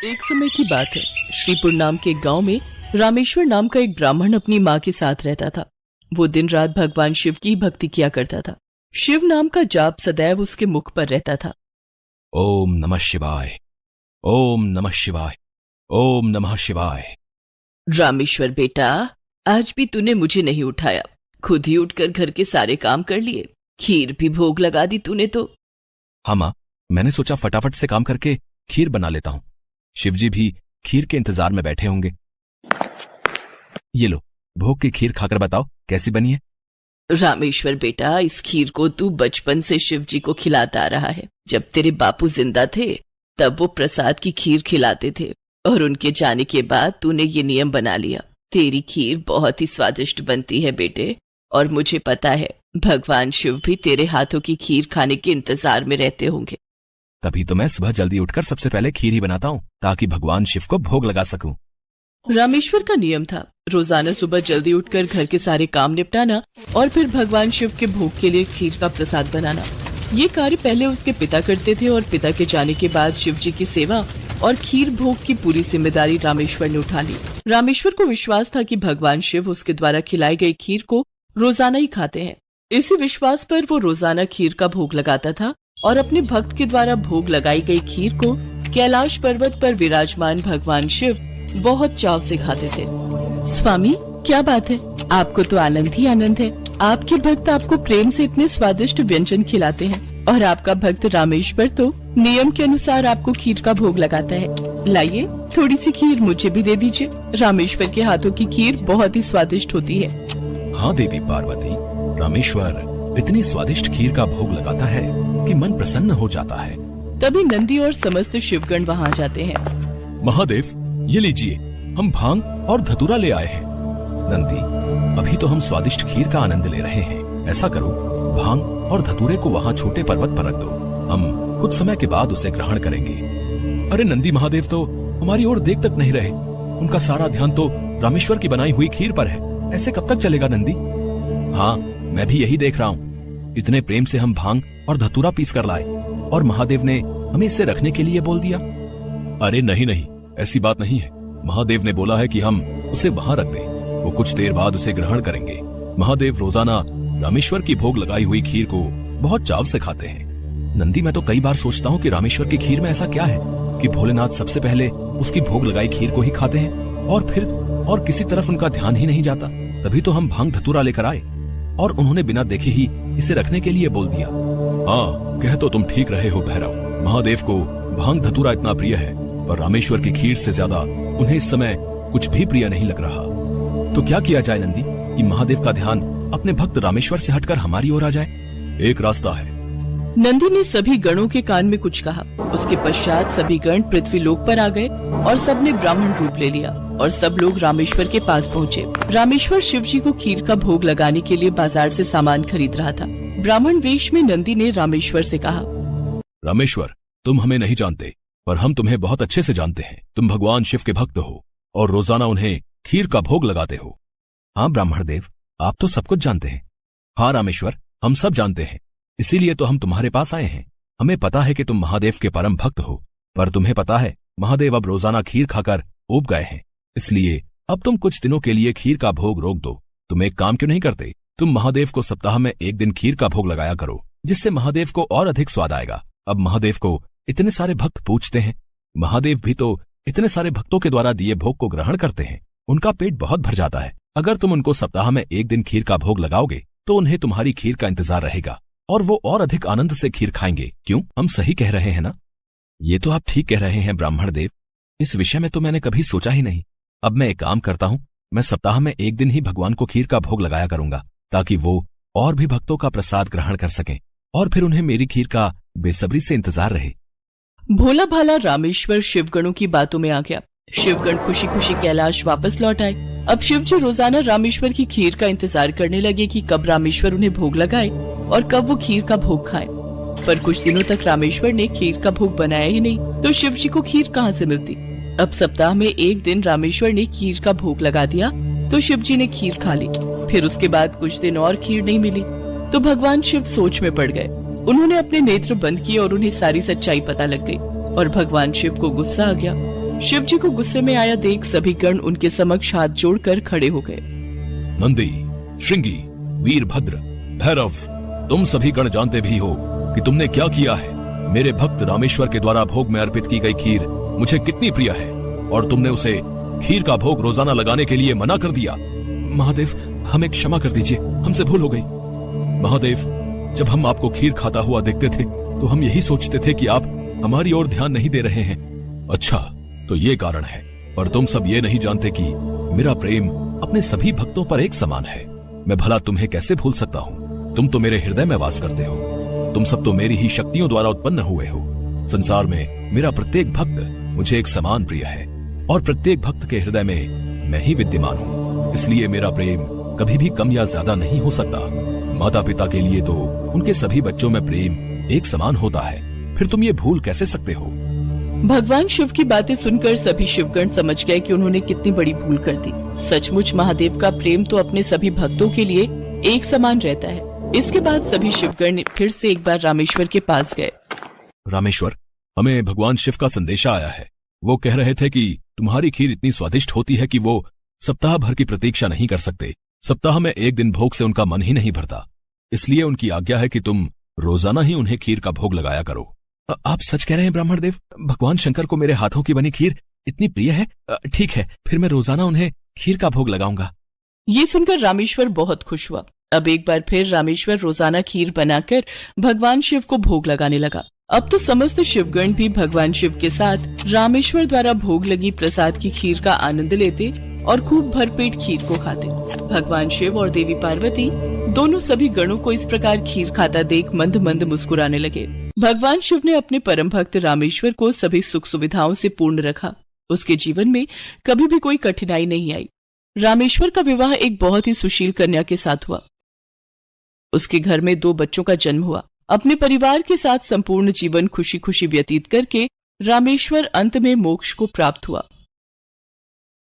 एक समय की बात है। श्रीपुर नाम के गांव में रामेश्वर नाम का एक ब्राह्मण अपनी माँ के साथ रहता था। वो दिन रात भगवान शिव की भक्ति किया करता था। शिव नाम का जाप सदैव उसके मुख पर रहता था। ओम नमः शिवाय, ओम नमः शिवाय, ओम नमः शिवाय। रामेश्वर बेटा, आज भी तूने मुझे नहीं उठाया, खुद ही उठकर घर के सारे काम कर लिए, खीर भी भोग लगा दी तूने तो। हाँ माँ, मैंने सोचा फटाफट से काम करके खीर बना लेता हूँ। शिवजी भी खीर के इंतजार में बैठे होंगे। ये लो, भोग की खीर खाकर बताओ कैसी बनी है। रामेश्वर बेटा, इस खीर को तू बचपन से शिवजी को खिलाता आ रहा है। जब तेरे बापू जिंदा थे तब वो प्रसाद की खीर खिलाते थे और उनके जाने के बाद तूने ये नियम बना लिया। तेरी खीर बहुत ही स्वादिष्ट बनती है बेटे, और मुझे पता है भगवान शिव भी तेरे हाथों की खीर खाने के इंतजार में रहते होंगे। तभी तो मैं सुबह जल्दी उठकर सबसे पहले खीर ही बनाता हूँ ताकि भगवान शिव को भोग लगा सकूं। रामेश्वर का नियम था रोजाना सुबह जल्दी उठकर घर के सारे काम निपटाना और फिर भगवान शिव के भोग के लिए खीर का प्रसाद बनाना। ये कार्य पहले उसके पिता करते थे और पिता के जाने के बाद शिव जी की सेवा और खीर भोग की पूरी जिम्मेदारी रामेश्वर ने उठा ली। रामेश्वर को विश्वास था कि भगवान शिव उसके द्वारा खिलाई गई खीर को रोजाना ही खाते हैं। इसी विश्वास पर वो रोजाना खीर का भोग लगाता था और अपने भक्त के द्वारा भोग लगाई गई खीर को कैलाश पर्वत पर विराजमान भगवान शिव बहुत चाव से खाते थे। स्वामी, क्या बात है, आपको तो आनंद ही आनंद है। आपके भक्त आपको प्रेम से इतने स्वादिष्ट व्यंजन खिलाते हैं और आपका भक्त रामेश्वर तो नियम के अनुसार आपको खीर का भोग लगाता है। लाइए, थोड़ी सी खीर मुझे भी दे दीजिए। रामेश्वर के हाथों की खीर बहुत ही स्वादिष्ट होती है। हाँ देवी पार्वती, रामेश्वर इतनी स्वादिष्ट खीर का भोग लगाता है कि मन प्रसन्न हो जाता है। तभी नंदी और समस्त शिवगण वहाँ जाते हैं। महादेव, ये लीजिए, हम भांग और धतूरा ले आए हैं। नंदी, अभी तो हम स्वादिष्ट खीर का आनंद ले रहे हैं। ऐसा करो, भांग और धतूरे को वहाँ छोटे पर्वत पर रख दो, हम कुछ समय के बाद उसे ग्रहण करेंगे। अरे नंदी महादेव तो हमारी ओर देख तक नहीं रहे, उनका सारा ध्यान तो रामेश्वर की बनाई हुई खीर पर है। ऐसे कब तक चलेगा नंदी? हाँ, मैं भी यही देख रहा हूँ। इतने प्रेम से हम भांग और धतूरा पीस कर लाए और महादेव ने हमें इसे रखने के लिए बोल दिया। अरे नहीं नहीं, ऐसी बात नहीं है। महादेव ने बोला है कि हम उसे वहाँ रख दें, वो कुछ देर बाद उसे ग्रहण करेंगे। महादेव रोजाना रामेश्वर की भोग लगाई हुई खीर को बहुत चाव से खाते हैं। नंदी, मैं तो कई बार सोचता हूँ कि रामेश्वर की खीर में ऐसा क्या है कि भोलेनाथ सबसे पहले उसकी भोग लगाई खीर को ही खाते हैं और फिर और किसी तरफ उनका ध्यान ही नहीं जाता। तभी तो हम भांग धतूरा लेकर आए और उन्होंने बिना देखे ही इसे रखने के लिए बोल दिया। हाँ, कह तो तुम ठीक रहे हो भैरव। महादेव को भांग धतूरा इतना प्रिय है और रामेश्वर की खीर से ज्यादा उन्हें इस समय कुछ भी प्रिय नहीं लग रहा। तो क्या किया जाए नंदी कि महादेव का ध्यान अपने भक्त रामेश्वर से हटकर हमारी ओर आ जाए? एक रास्ता है। नंदी ने सभी गणों के कान में कुछ कहा। उसके पश्चात सभी गण पृथ्वी लोक पर आ गए और सबने ब्राह्मण रूप ले लिया और सब लोग रामेश्वर के पास पहुँचे। रामेश्वर शिव जी को खीर का भोग लगाने के लिए बाजार से सामान खरीद रहा था। ब्राह्मण वेश में नंदी ने रामेश्वर से कहा, रामेश्वर, तुम हमें नहीं जानते पर हम तुम्हें बहुत अच्छे से जानते हैं। तुम भगवान शिव के भक्त हो और रोजाना उन्हें खीर का भोग लगाते हो। हाँ ब्राह्मण देव, आप तो सब कुछ जानते हैं। हाँ रामेश्वर, हम सब जानते हैं, इसीलिए तो हम तुम्हारे पास आए हैं। हमें पता है कि तुम महादेव के परम भक्त हो, पर तुम्हें पता है महादेव अब रोजाना खीर खाकर ऊब गए हैं, इसलिए अब तुम कुछ दिनों के लिए खीर का भोग रोक दो। तुम एक काम क्यों नहीं करते? तुम महादेव को सप्ताह में एक दिन खीर का भोग लगाया करो, जिससे महादेव को और अधिक स्वाद आएगा। अब महादेव को इतने सारे भक्त पूजते हैं, महादेव भी तो इतने सारे भक्तों के द्वारा दिए भोग को ग्रहण करते हैं, उनका पेट बहुत भर जाता है। अगर तुम उनको सप्ताह में एक दिन खीर का भोग लगाओगे तो उन्हें तुम्हारी खीर का इंतजार रहेगा और वो और अधिक आनंद से खीर खाएंगे। क्यों, हम सही कह रहे हैं ना? ये तो आप ठीक कह रहे हैं ब्राह्मण देव, इस विषय में तो मैंने कभी सोचा ही नहीं। अब मैं एक काम करता हूँ, मैं सप्ताह में एक दिन ही भगवान को खीर का भोग लगाया करूंगा ताकि वो और भी भक्तों का प्रसाद ग्रहण कर सकें और फिर उन्हें मेरी खीर का बेसब्री से इंतजार रहे। भोला भाला रामेश्वर शिवगणों की बातों में आ गया। शिवगण खुशी खुशी कैलाश वापस लौट आए। अब शिव जी रोजाना रामेश्वर की खीर का इंतजार करने लगे कि कब रामेश्वर उन्हें भोग लगाए और कब वो खीर का भोग खाए। पर कुछ दिनों तक रामेश्वर ने खीर का भोग बनाया ही नहीं, तो शिव जी को खीर कहाँ से मिलती? अब सप्ताह में एक दिन रामेश्वर ने खीर का भोग लगा दिया तो शिव जी ने खीर खा ली। फिर उसके बाद कुछ दिन और खीर नहीं मिली तो भगवान शिव सोच में पड़ गए। उन्होंने अपने नेत्र बंद किए और उन्हें सारी सच्चाई पता लग गई और भगवान शिव को गुस्सा आ गया। शिव जी को गुस्से में आया देख सभी गण उनके समक्ष हाथ जोड़कर खड़े हो गए। नंदी, श्रृंगी, वीरभद्र, भैरव, तुम सभी गण जानते भी हो कि तुमने क्या किया है। मेरे भक्त रामेश्वर के द्वारा भोग में अर्पित की गई खीर मुझे कितनी प्रिय है और तुमने उसे खीर का भोग रोजाना लगाने के लिए मना कर दिया। महादेव, हमें क्षमा कर दीजिए, हमसे भूल हो गई। महादेव, जब हम आपको खीर खाता हुआ देखते थे तो हम यही सोचते थे कि आप हमारी ओर ध्यान नहीं दे रहे हैं। अच्छा, तो ये कारण है। पर तुम सब ये नहीं जानते कि मेरा प्रेम अपने सभी भक्तों पर एक समान है। मैं भला तुम्हें कैसे भूल सकता हूँ? तुम तो मेरे हृदय में वास करते हो। तुम सब तो मेरी ही शक्तियों द्वारा उत्पन्न हुए हो। संसार में मेरा प्रत्येक भक्त मुझे एक समान प्रिय है और प्रत्येक भक्त के हृदय में मैं ही विद्यमान हूँ। इसलिए मेरा प्रेम कभी भी कम या ज्यादा नहीं हो सकता। माता पिता के लिए तो उनके सभी बच्चों में प्रेम एक समान होता है, फिर तुम ये भूल कैसे सकते हो? भगवान शिव की बातें सुनकर सभी शिवगण समझ गए कि उन्होंने कितनी बड़ी भूल कर दी। सचमुच महादेव का प्रेम तो अपने सभी भक्तों के लिए एक समान रहता है। इसके बाद सभी शिवगण फिर से एक बार रामेश्वर के पास गए। रामेश्वर, हमें भगवान शिव का संदेशा आया है। वो कह रहे थे कि तुम्हारी खीर इतनी स्वादिष्ट होती है कि वो सप्ताह भर की प्रतीक्षा नहीं कर सकते। सप्ताह में एक दिन भोग से उनका मन ही नहीं भरता। इसलिए उनकी आज्ञा है कि तुम रोजाना ही उन्हें खीर का भोग लगाया करो। आप सच कह रहे हैं ब्राह्मण देव? भगवान शंकर को मेरे हाथों की बनी खीर इतनी प्रिय है? ठीक है, फिर मैं रोजाना उन्हें खीर का भोग लगाऊंगा। ये सुनकर रामेश्वर बहुत खुश हुआ। अब एक बार फिर रामेश्वर रोजाना खीर बनाकर भगवान शिव को भोग लगाने लगा। अब तो समस्त शिवगण भी भगवान शिव के साथ रामेश्वर द्वारा भोग लगी प्रसाद की खीर का आनंद लेते और खूब भरपेट खीर को खाते। भगवान शिव और देवी पार्वती दोनों सभी गणों को इस प्रकार खीर खाता देख मंद मंद मुस्कुराने लगे। भगवान शिव ने अपने परम भक्त रामेश्वर को सभी सुख सुविधाओं से पूर्ण रखा। उसके जीवन में कभी भी कोई कठिनाई नहीं आई। रामेश्वर का विवाह एक बहुत ही सुशील कन्या के साथ हुआ। उसके घर में 2 बच्चों का जन्म हुआ। अपने परिवार के साथ संपूर्ण जीवन खुशी खुशी व्यतीत करके रामेश्वर अंत में मोक्ष को प्राप्त हुआ।